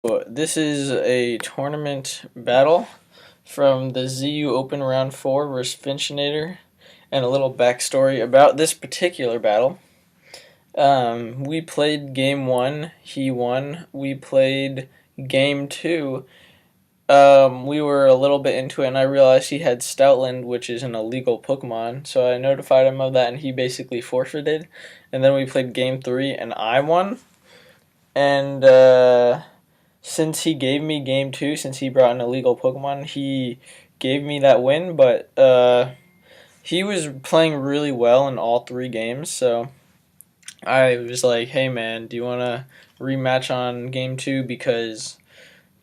This is a tournament battle from the ZU Open Round 4 versus Finchinator, and a little backstory about this particular battle. We played game 1, he won. We played game 2. We were a little bit into it, and I realized he had Stoutland, which is an illegal Pokemon, so I notified him of that, and he basically forfeited. And then we played game 3, and I won. And, since he gave me game 2, since he brought an illegal Pokemon, he gave me that win, but he was playing really well in all 3 games, so I was like, hey man, do you want to rematch on game 2? Because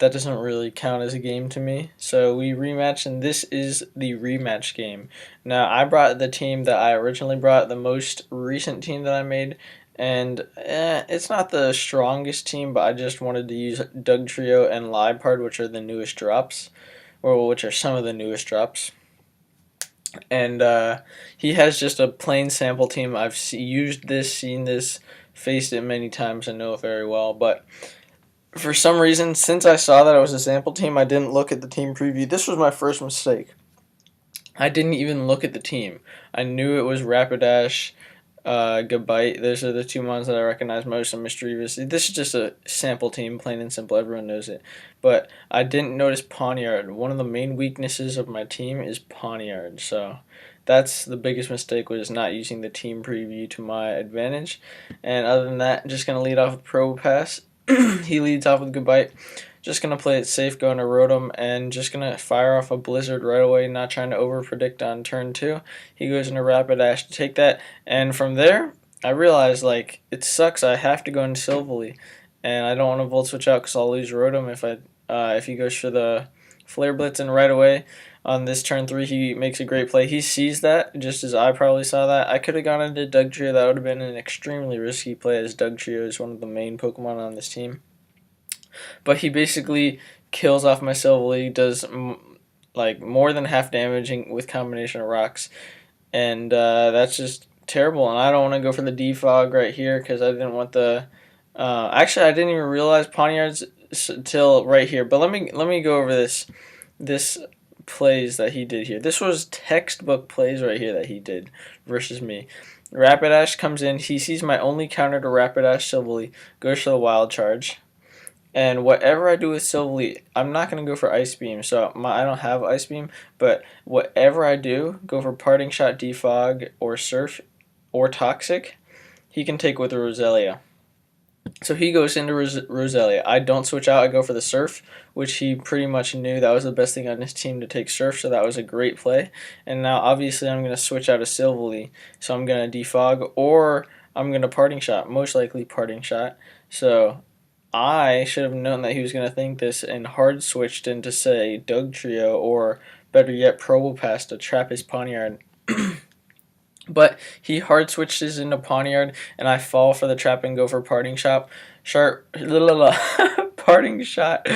that doesn't really count as a game to me. So we rematched, and this is the rematch game. Now, I brought the team that I originally brought, the most recent team that I made, and it's not the strongest team, but I just wanted to use Dugtrio and Liepard, which are the newest drops, or which are some of the newest drops. And he has just a plain sample team. I've used this, seen this, faced it many times, and know it very well, but for some reason, since I saw that it was a sample team, I didn't look at the team preview. This was my first mistake. I didn't even look at the team. I knew it was Rapidash, Gabite. Those are the 2 ones that I recognize most, and Mischievous. This is just a sample team, plain and simple. Everyone knows it. But I didn't notice Pawniard. One of the main weaknesses of my team is Pawniard. So that's the biggest mistake, was not using the team preview to my advantage. And other than that, just going to lead off with Probopass. He leads off with Goodbite. Just going to play it safe, going to Rotom, and just going to fire off a Blizzard right away, not trying to over-predict on turn 2. He goes into Rapidash to take that, and from there, I realized, like, it sucks. I have to go into Silvally, and I don't want to Volt Switch out because I'll lose Rotom if he goes for the Flare Blitz, and right away on this turn 3, he makes a great play. He sees that, just as I probably saw that. I could have gone into Dugtrio. That would have been an extremely risky play, as Dugtrio is one of the main Pokemon on this team. But he basically kills off my Silvally, does like more than half damaging with combination of rocks, and that's just terrible. And I don't want to go for the defog right here because I didn't want the. Actually, I didn't even realize Pawniard's till right here. But let me go over this plays that he did here. This was textbook plays right here that he did versus me. Rapidash comes in. He sees my only counter to Rapidash Silvally, goes for the Wild Charge. And whatever I do with Silvally, I'm not going to go for Ice Beam, so I don't have Ice Beam, but whatever I do, go for Parting Shot, Defog, or Surf, or Toxic, he can take with a Roselia. So he goes into Roselia. I don't switch out, I go for the Surf, which he pretty much knew that was the best thing on his team to take Surf, so that was a great play. And now obviously I'm going to switch out of Silvally, so I'm going to Defog, or I'm going to Parting Shot, most likely Parting Shot. So I should have known that he was going to think this and hard switched into, say, Dugtrio, or better yet, Probopass to trap his Pawniard. But he hard switches into Pawniard, and I fall for the trap and go for Parting Shot. Parting Shot,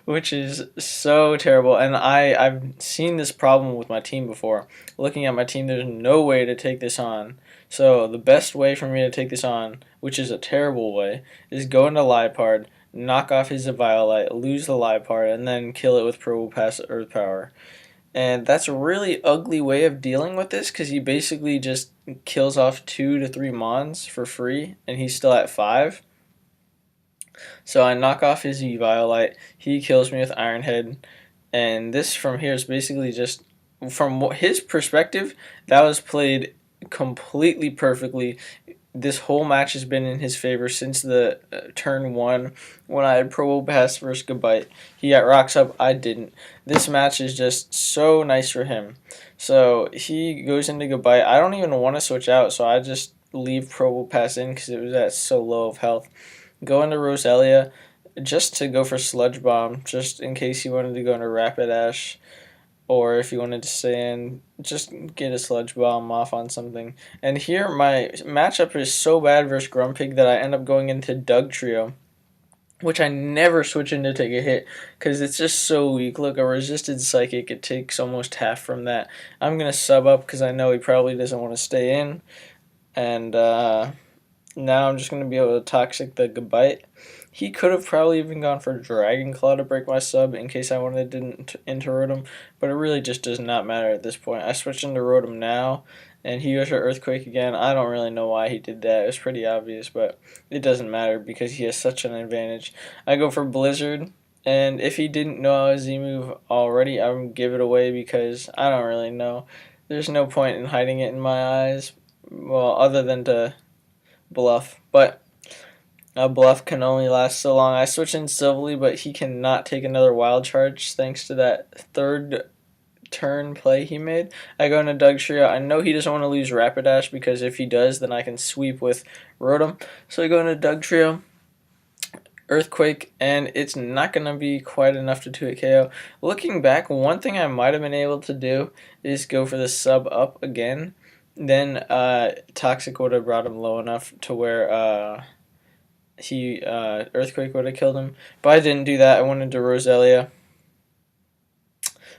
which is so terrible. And I've seen this problem with my team before. Looking at my team, there's no way to take this on. So the best way for me to take this on, which is a terrible way, is go into Liepard, knock off his Eviolite, lose the Liepard, and then kill it with Probopass Earth Power. And that's a really ugly way of dealing with this, because he basically just kills off 2 to 3 Mons for free, and he's still at 5. So I knock off his Eviolite, he kills me with Iron Head, and this from here is basically just, from his perspective, that was played completely perfectly. This whole match has been in his favor since the turn 1 when I had Probopass versus Gabite. He got rocks up, I didn't. This match is just so nice for him. So he goes into Gabite. I don't even want to switch out, so I just leave Probopass in because it was at so low of health. Go into Roselia just to go for Sludge Bomb, just in case he wanted to go into Rapidash, or if you wanted to stay in, just get a Sludge Bomb off on something. And here my matchup is so bad versus Grumpig that I end up going into Dugtrio, which I never switch in to take a hit because it's just so weak. Look, a resisted Psychic, it takes almost half from that. I'm going to sub up because I know he probably doesn't want to stay in. And now I'm just going to be able to Toxic the Gabite. He could have probably even gone for Dragon Claw to break my sub in case I wanted to into Rotom, but it really just does not matter at this point. I switched into Rotom now, and he goes for Earthquake again. I don't really know why he did that. It was pretty obvious, but it doesn't matter because he has such an advantage. I go for Blizzard, and if he didn't know I was Z-move already, I would give it away because I don't really know. There's no point in hiding it in my eyes, well, other than to bluff. But a bluff can only last so long. I switch in Silvally, but he cannot take another wild charge thanks to that third turn play he made. I go into Dugtrio. I know he doesn't want to lose Rapidash because if he does, then I can sweep with Rotom. So I go into Dugtrio, Earthquake, and it's not going to be quite enough to 2-hit KO. Looking back, one thing I might have been able to do is go for the sub up again. Then Toxic would have brought him low enough to where Earthquake would have killed him. But I didn't do that. I went into Roselia,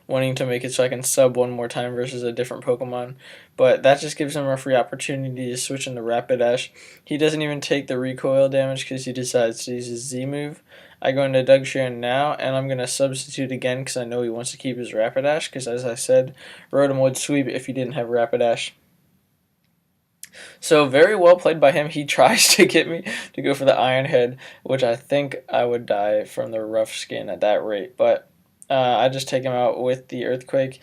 wanting to make it so I can sub one more time versus a different Pokemon. But that just gives him a free opportunity to switch into Rapidash. He doesn't even take the recoil damage because he decides to use his Z move. I go into Dugtrio now, and I'm going to substitute again because I know he wants to keep his Rapidash because, as I said, Rotom would sweep if he didn't have Rapidash. So very well played by him. He tries to get me to go for the Iron Head, which I think I would die from the rough skin at that rate. But I just take him out with the Earthquake.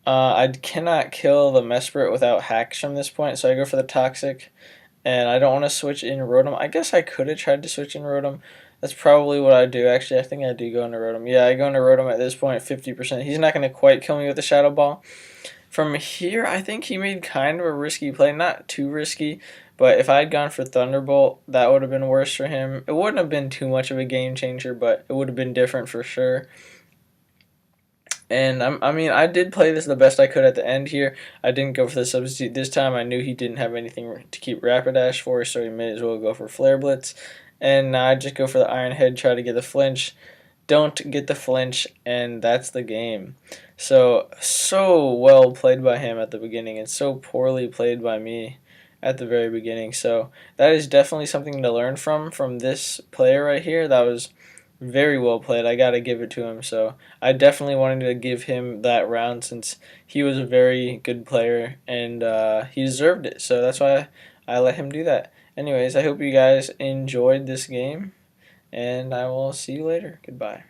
I cannot kill the Mesprit without hacks from this point, so I go for the Toxic. And I don't want to switch in Rotom. I guess I could have tried to switch in Rotom. That's probably what I do, actually. I think I do go into Rotom. Yeah, I go into Rotom at this point, 50%. He's not going to quite kill me with the Shadow Ball. From here, I think he made kind of a risky play. Not too risky, but if I had gone for Thunderbolt, that would have been worse for him. It wouldn't have been too much of a game changer, but it would have been different for sure. And I mean, I did play this the best I could at the end here. I didn't go for the substitute this time. I knew he didn't have anything to keep Rapidash for, so he may as well go for Flare Blitz. And now I just go for the Iron Head, try to get the flinch. Don't get the flinch, and that's the game. So well played by him at the beginning, and so poorly played by me at the very beginning. So that is definitely something to learn from this player right here. That was very well played. I got to give it to him. So I definitely wanted to give him that round since he was a very good player and he deserved it. So that's why I let him do that. Anyways, I hope you guys enjoyed this game, and I will see you later. Goodbye.